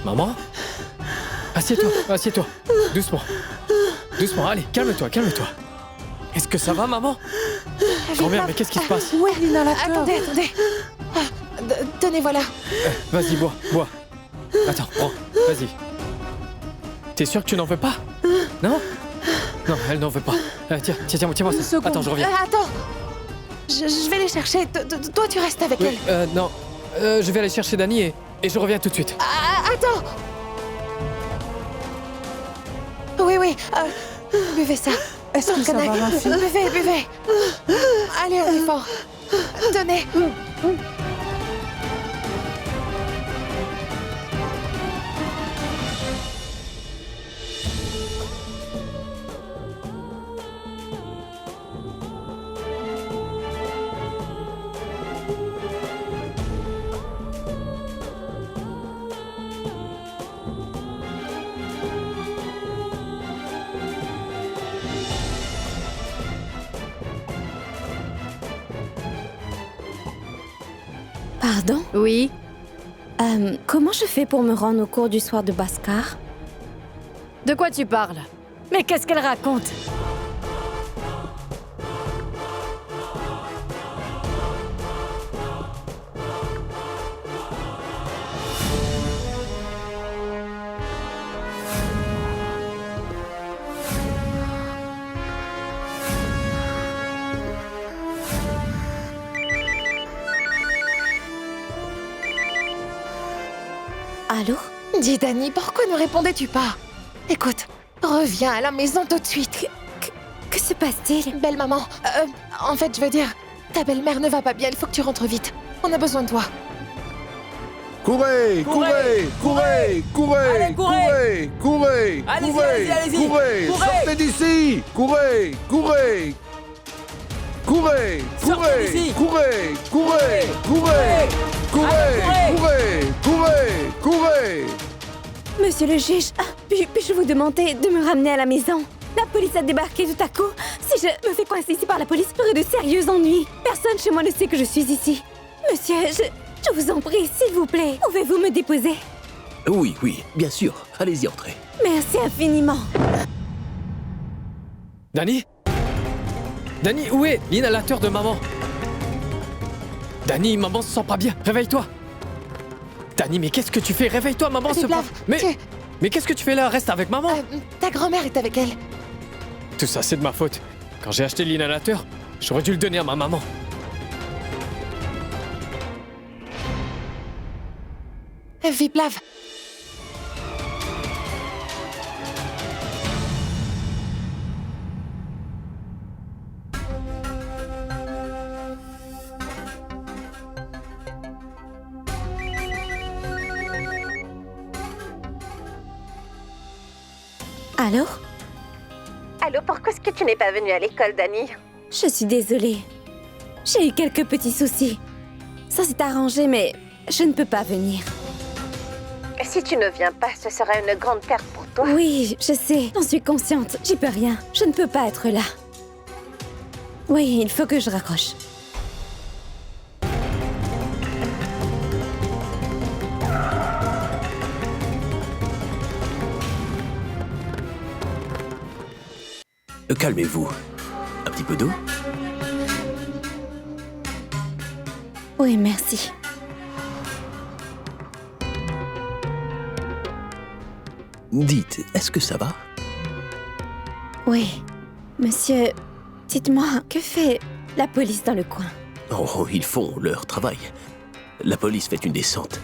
Maman? Assieds-toi, assieds-toi. Doucement. Doucement, allez, calme-toi, calme-toi. Est-ce que ça va, maman? Grand-mère, mais qu'est-ce qui se passe? Où est l'inhalateur? Attendez. Tenez, voilà. Vas-y, bois, bois. Attends, prends, vas-y. T'es sûr que tu n'en veux pas? Non? Non, elle n'en veut pas. Tiens-moi ça. Attends, je reviens. Attends. Je vais les chercher. Toi, tu restes avec Oui, elle. non. Je vais aller chercher Dani et je reviens tout de suite. Attends. Oui. Buvez ça. Est-ce que ça va, ma fille? Buvez. Allez, on est fort. Tenez. Pardon? Oui. Comment je fais pour me rendre au cours du soir de Bhaskar? De quoi tu parles? Mais qu'est-ce qu'elle raconte? Allô? Dis, Dani, pourquoi ne répondais-tu pas? Écoute, reviens à la maison tout de suite. Que se passe-t-il? Belle maman, en fait, je veux dire, ta belle-mère ne va pas bien, il faut que tu rentres vite. On a besoin de toi. Courez! Allez, courez. Allez-y. Courez. Sortez d'ici! Courez! Sortez d'ici. Courez! Monsieur le juge, puis-je vous demander de me ramener à la maison? La police a débarqué tout à coup. Si je me fais coincer ici par la police, j'aurai de sérieux ennuis. Personne chez moi ne sait que je suis ici. Monsieur, je vous en prie, s'il vous plaît, pouvez-vous me déposer? Oui, bien sûr. Allez-y, entrez. Merci infiniment. Dani? Dani, où est l'inhalateur de maman? Dani, maman se sent pas bien. Réveille-toi. Dani, mais qu'est-ce que tu fais? Réveille-toi, maman se Viplav, prend. Mais qu'est-ce que tu fais là? Reste avec maman. Ta grand-mère est avec elle. Tout ça, c'est de ma faute. Quand j'ai acheté l'inhalateur, j'aurais dû le donner à ma maman. Viplav. Allô? Allô, pourquoi est-ce que tu n'es pas venue à l'école, Dani? Je suis désolée. J'ai eu quelques petits soucis. Ça s'est arrangé, mais je ne peux pas venir. Si tu ne viens pas, ce sera une grande perte pour toi. Oui, je sais, j'en suis consciente. J'y peux rien. Je ne peux pas être là. Oui, il faut que je raccroche. Calmez-vous. Un petit peu d'eau? Oui, merci. Dites, est-ce que ça va? Oui. Monsieur, dites-moi, que fait la police dans le coin? Oh, ils font leur travail. La police fait une descente.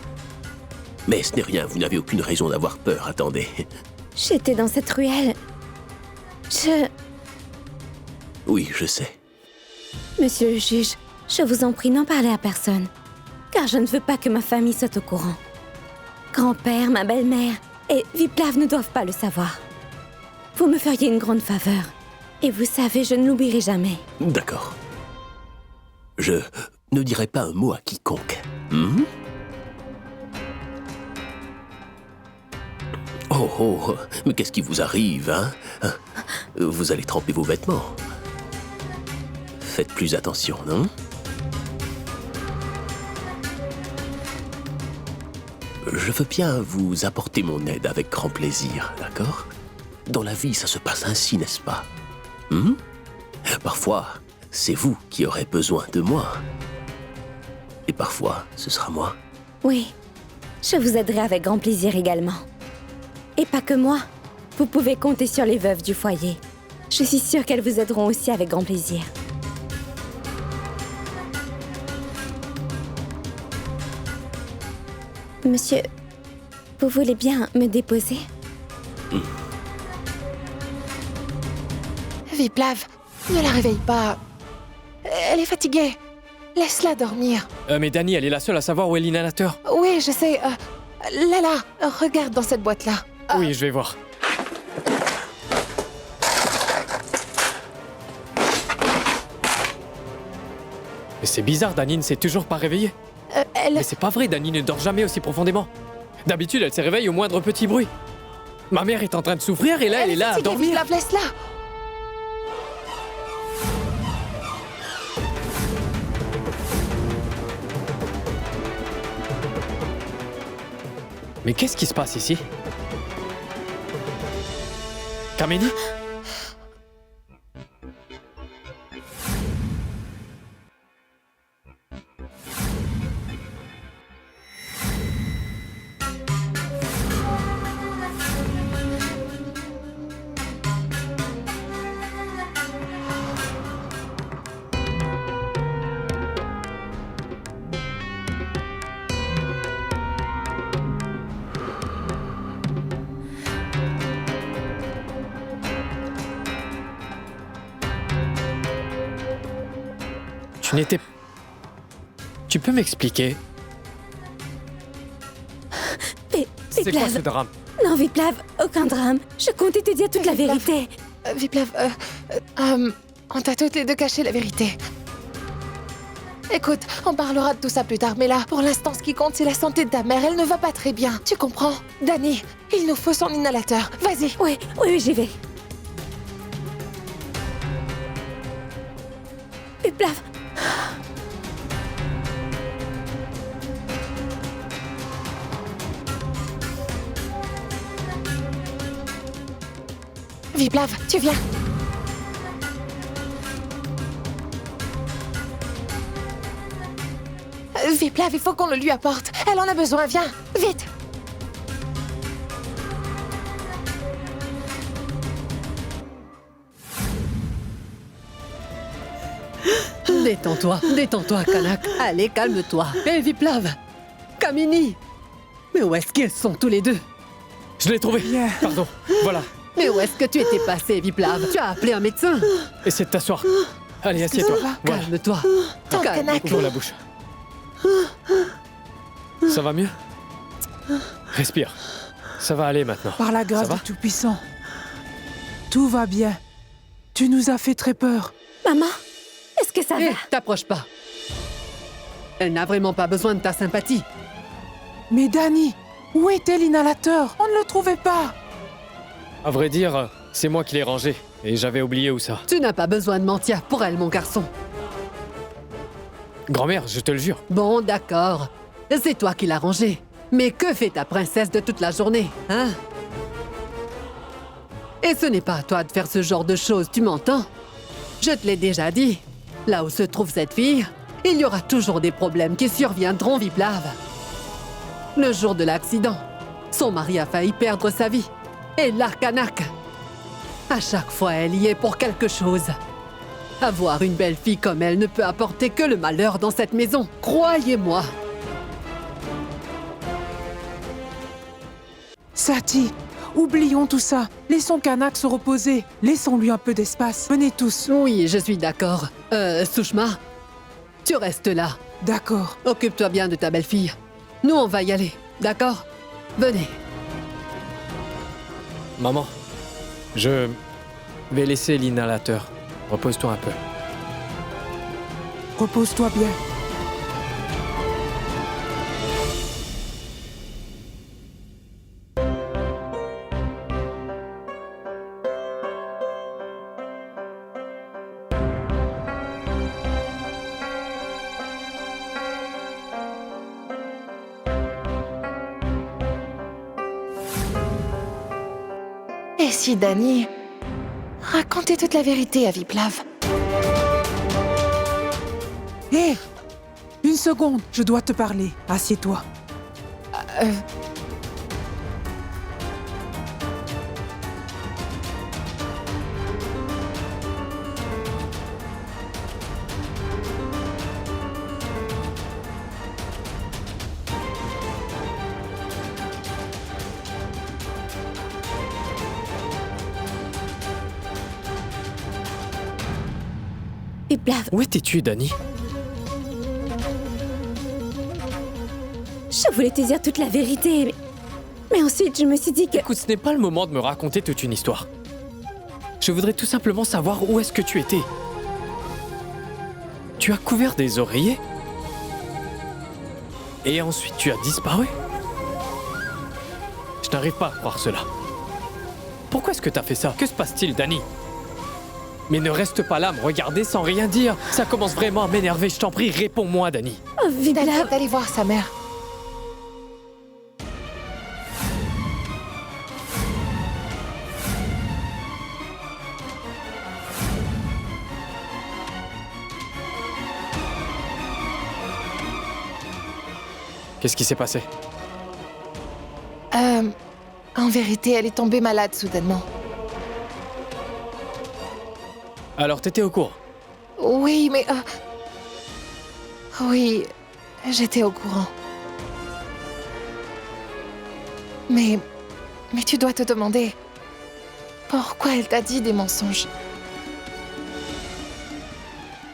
Mais ce n'est rien, vous n'avez aucune raison d'avoir peur, attendez. J'étais dans cette ruelle. Oui, je sais. Monsieur le juge, je vous en prie, n'en parlez à personne. Car je ne veux pas que ma famille soit au courant. Grand-père, ma belle-mère et Viplav ne doivent pas le savoir. Vous me feriez une grande faveur. Et vous savez, je ne l'oublierai jamais. D'accord. Je ne dirai pas un mot à quiconque. Oh, mais qu'est-ce qui vous arrive, hein? Vous allez tremper vos vêtements. Faites plus attention, non? Je veux bien vous apporter mon aide avec grand plaisir, d'accord? Dans la vie, ça se passe ainsi, n'est-ce pas? Parfois, c'est vous qui aurez besoin de moi. Et parfois, ce sera moi. Oui, je vous aiderai avec grand plaisir également. Et pas que moi. Vous pouvez compter sur les veuves du foyer. Je suis sûre qu'elles vous aideront aussi avec grand plaisir. Monsieur, vous voulez bien me déposer? Viplav, ne la réveille pas. Elle est fatiguée. Laisse-la dormir. Mais Dani, elle est la seule à savoir où est l'inhalateur. Oui, je sais. Lala, regarde dans cette boîte-là. Oui, je vais voir. Mais c'est bizarre, Dani ne s'est toujours pas réveillée. Elle... Mais c'est pas vrai, Dani ne dort jamais aussi profondément. D'habitude, elle se réveille au moindre petit bruit. Ma mère est en train de souffrir et là, elle est là à fatiguée, dormir. Viplav, laisse-la. Mais qu'est-ce qui se passe ici? Kamini? Tu n'étais... Tu peux m'expliquer? C'est quoi ce drame? Non, Viplav, aucun drame. Je comptais te dire toute la Viplav. vérité. Viplav, on t'a toutes les deux caché la vérité. Écoute, on parlera de tout ça plus tard, mais là, pour l'instant, ce qui compte, c'est la santé de ta mère. Elle ne va pas très bien. Tu comprends? Dani, il nous faut son inhalateur. Vas-y. Oui, j'y vais. Viplav. Viplav, tu viens. Viplav, il faut qu'on le lui apporte. Elle en a besoin, viens, vite. Détends-toi, Kanak. Allez, calme-toi. Hé, Viplav, Kamini. Mais où est-ce qu'ils sont tous les deux? Je l'ai trouvé. Pardon, voilà. Mais où est-ce que tu étais passé, Viplav? Tu as appelé un médecin? Essaie de t'asseoir. Allez, assieds-toi. Voilà. Calme-toi. Tante Kanak. Ouvre la bouche. Ça va mieux? Respire. Ça va aller maintenant. Par la grâce Ça va du Tout-Puissant. Tout va bien. Tu nous as fait très peur. Maman, est-ce que ça Hé, va? t'approches pas. Elle n'a vraiment pas besoin de ta sympathie. Mais Dani, où était l'inhalateur? On ne le trouvait pas. À vrai dire, c'est moi qui l'ai rangé. Et j'avais oublié où ça. Tu n'as pas besoin de mentir pour elle, mon garçon. Grand-mère, je te le jure. Bon, d'accord. C'est toi qui l'as rangé. Mais que fait ta princesse de toute la journée, hein? Et ce n'est pas à toi de faire ce genre de choses, tu m'entends? Je te l'ai déjà dit. Là où se trouve cette fille, il y aura toujours des problèmes qui surviendront, Viplav. Le jour de l'accident, son mari a failli perdre sa vie. Et l'Arcanak. À chaque fois, elle y est pour quelque chose. Avoir une belle fille comme elle ne peut apporter que le malheur dans cette maison. Croyez-moi. Sati, oublions tout ça. Laissons Kanak se reposer. Laissons-lui un peu d'espace. Venez tous. Oui, je suis d'accord. Sushma, tu restes là. D'accord. Occupe-toi bien de ta belle-fille. Nous, on va y aller, d'accord? Venez. Maman, je vais laisser l'inhalateur. Repose-toi un peu. Repose-toi bien. Et si Dani racontait toute la vérité à Viplav? Hé, une seconde, je dois te parler. Assieds-toi. Viplav, Où étais-tu, Dani? je voulais te dire toute la vérité, mais ensuite je me suis dit que... Écoute, ce n'est pas le moment de me raconter toute une histoire. Je voudrais tout simplement savoir où est-ce que tu étais. Tu as couvert des oreillers? Et ensuite tu as disparu? Je n'arrive pas à croire cela. Pourquoi est-ce que tu as fait ça? Que se passe-t-il, Dani? Mais ne reste pas là à me regarder sans rien dire. Ça commence vraiment à m'énerver. Je t'en prie, réponds-moi, Dani. Oh, Dani Viplav, est allé voir sa mère. Qu'est-ce qui s'est passé? En vérité, elle est tombée malade soudainement. Alors, t'étais au courant? Oui, mais... Oui, j'étais au courant. Mais tu dois te demander... Pourquoi elle t'a dit des mensonges?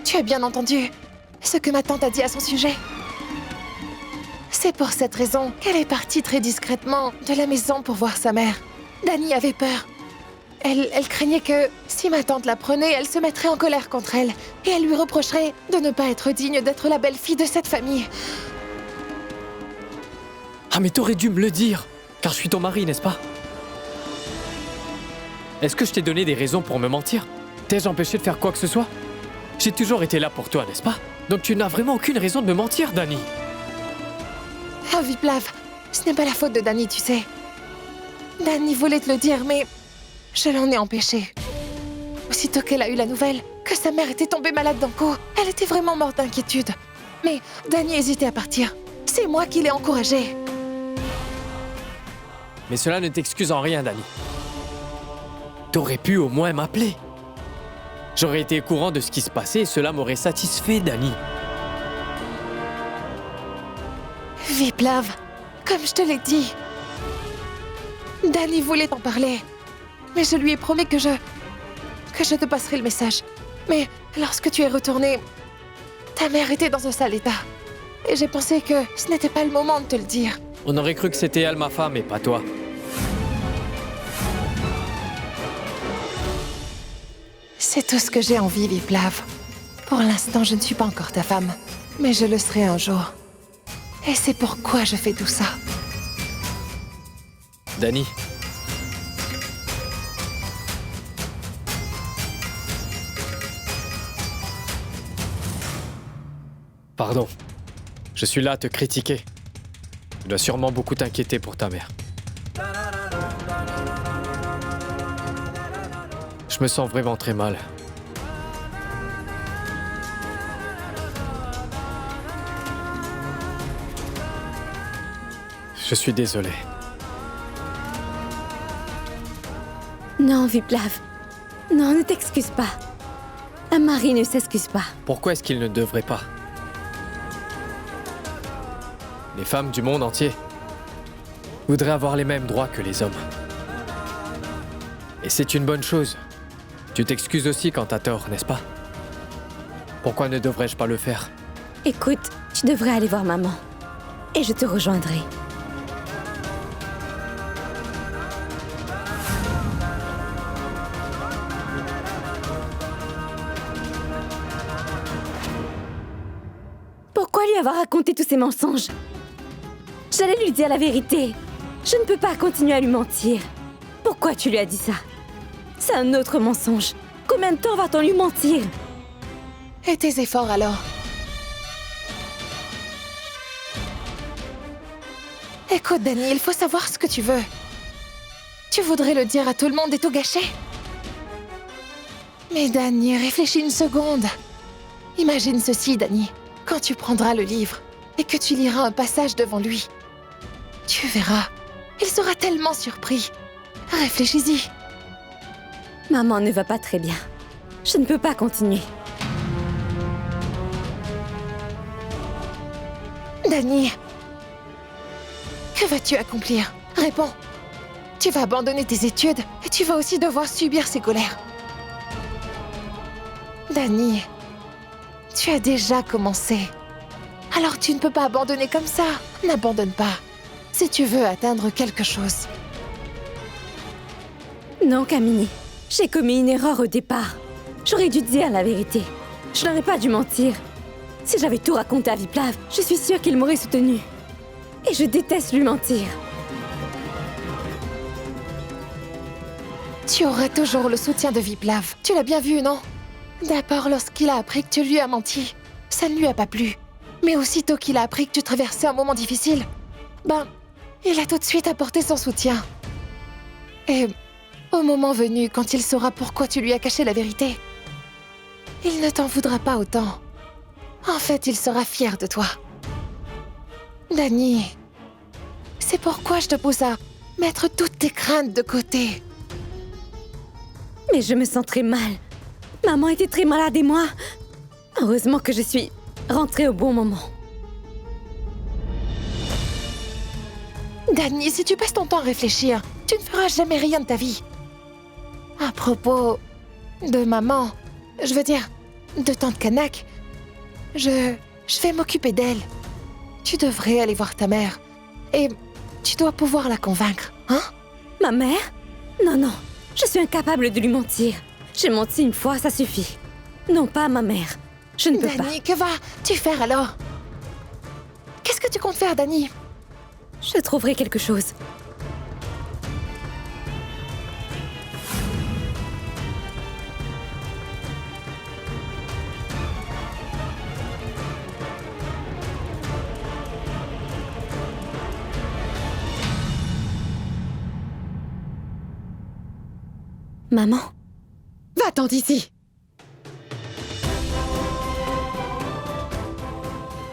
Tu as bien entendu ce que ma tante a dit à son sujet? C'est pour cette raison qu'elle est partie très discrètement de la maison pour voir sa mère. Dani avait peur. Elle craignait que, si ma tante la prenait, elle se mettrait en colère contre elle. Et elle lui reprocherait de ne pas être digne d'être la belle-fille de cette famille. Ah, mais t'aurais dû me le dire, car je suis ton mari, n'est-ce pas? Est-ce que je t'ai donné des raisons pour me mentir? T'ai-je empêché de faire quoi que ce soit? J'ai toujours été là pour toi, n'est-ce pas? Donc tu n'as vraiment aucune raison de me mentir, Dani. Ah, Viplav, ce n'est pas la faute de Dani, tu sais. Dani voulait te le dire, mais je l'en ai empêché. Aussitôt qu'elle a eu la nouvelle que sa mère était tombée malade d'un coup, elle était vraiment morte d'inquiétude. Mais Dani hésitait à partir. C'est moi qui l'ai encouragée. Mais cela ne t'excuse en rien, Dani. T'aurais pu au moins m'appeler. J'aurais été au courant de ce qui se passait et cela m'aurait satisfait, Dani. Viplav, comme je te l'ai dit, Dani voulait t'en parler. Mais je lui ai promis que je te passerai le message. Mais lorsque tu es retournée, ta mère était dans un sale état. Et j'ai pensé que ce n'était pas le moment de te le dire. On aurait cru que c'était elle, ma femme, et pas toi. C'est tout ce que j'ai envie, Viplav. Pour l'instant, je ne suis pas encore ta femme. Mais je le serai un jour. Et c'est pourquoi je fais tout ça. Dani. Pardon. Je suis là à te critiquer. Tu dois sûrement beaucoup t'inquiéter pour ta mère. Je me sens vraiment très mal. Je suis désolé. Non, Viplav. Non, ne t'excuse pas. Un mari ne s'excuse pas. Pourquoi est-ce qu'il ne devrait pas? Les femmes du monde entier voudraient avoir les mêmes droits que les hommes. Et c'est une bonne chose. Tu t'excuses aussi quand t'as tort, n'est-ce pas? Pourquoi ne devrais-je pas le faire? Écoute, tu devrais aller voir maman. Et je te rejoindrai. Pourquoi lui avoir raconté tous ces mensonges? J'allais lui dire la vérité. Je ne peux pas continuer à lui mentir. Pourquoi tu lui as dit ça? C'est un autre mensonge. Combien de temps va-t-on lui mentir? Et tes efforts alors? Écoute, Dani, il faut savoir ce que tu veux. Tu voudrais le dire à tout le monde et tout gâcher? Mais Dany, réfléchis une seconde. Imagine ceci, Dany. Quand tu prendras le livre et que tu liras un passage devant lui, tu verras, il sera tellement surpris. Réfléchis-y. Maman ne va pas très bien. Je ne peux pas continuer. Dany, que vas-tu accomplir? Réponds. Tu vas abandonner tes études et tu vas aussi devoir subir ses colères. Dany, tu as déjà commencé. Alors tu ne peux pas abandonner comme ça. N'abandonne pas. Si tu veux atteindre quelque chose. Non, Kamini. J'ai commis une erreur au départ. J'aurais dû dire la vérité. Je n'aurais pas dû mentir. Si j'avais tout raconté à Viplav, je suis sûre qu'il m'aurait soutenue. Et je déteste lui mentir. Tu auras toujours le soutien de Viplav. Tu l'as bien vu, non? D'abord, lorsqu'il a appris que tu lui as menti, ça ne lui a pas plu. Mais aussitôt qu'il a appris que tu traversais un moment difficile, il a tout de suite apporté son soutien. Et au moment venu, quand il saura pourquoi tu lui as caché la vérité, il ne t'en voudra pas autant. En fait, il sera fier de toi. Dany, c'est pourquoi je te pousse à mettre toutes tes craintes de côté. Mais je me sens très mal. Maman était très malade et moi... Heureusement que je suis rentrée au bon moment. Dany, si tu passes ton temps à réfléchir, tu ne feras jamais rien de ta vie. À propos de maman, je veux dire, de tante Kanak, je vais m'occuper d'elle. Tu devrais aller voir ta mère. Et tu dois pouvoir la convaincre, hein? Ma mère? Non, non. Je suis incapable de lui mentir. J'ai menti une fois, ça suffit. Non, pas à ma mère. Je ne peux pas. Dany, que vas-tu faire alors? Qu'est-ce que tu comptes faire, Dany? Je trouverai quelque chose. Maman? Va-t'en d'ici!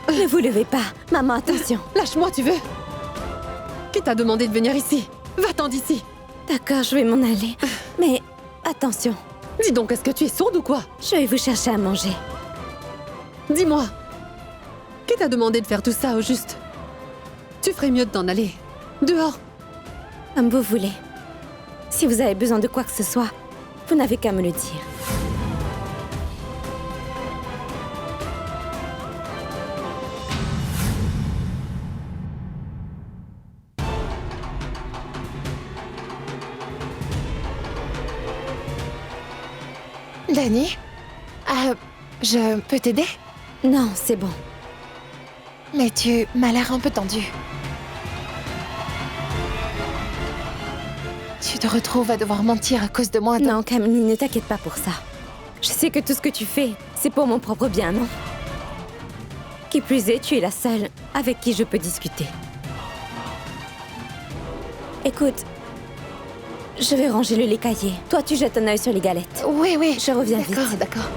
Ne vous levez pas. Maman, attention. Lâche-moi, tu veux? Qui t'a demandé de venir ici? Va-t'en d'ici! D'accord, je vais m'en aller. Mais attention. Dis donc, est-ce que tu es sourde ou quoi? Je vais vous chercher à manger. Dis-moi, qui t'a demandé de faire tout ça au juste? Tu ferais mieux de t'en aller. Dehors! Comme vous voulez. Si vous avez besoin de quoi que ce soit, vous n'avez qu'à me le dire. Dany? Je peux t'aider? Non, c'est bon. Mais tu m'as l'air un peu tendu. Tu te retrouves à devoir mentir à cause de moi, Non, Kamini, ne t'inquiète pas pour ça. Je sais que tout ce que tu fais, c'est pour mon propre bien, non? Qui plus est, tu es la seule avec qui je peux discuter. Écoute, je vais ranger le lait caillé. Toi, tu jettes un œil sur les galettes. Oui, oui. Je reviens vite. D'accord, d'accord.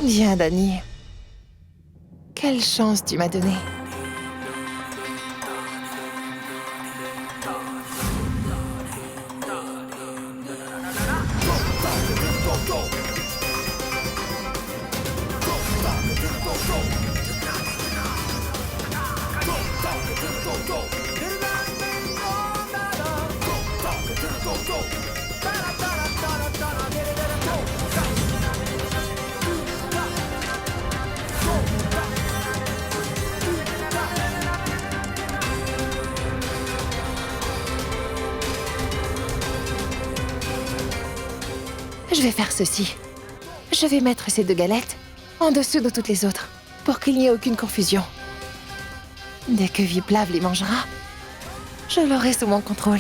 Viens, Dany. Quelle chance tu m'as donnée. Je vais faire ceci. Je vais mettre ces 2 galettes en dessous de toutes les autres, pour qu'il n'y ait aucune confusion. Dès que Viplav les mangera, je l'aurai sous mon contrôle.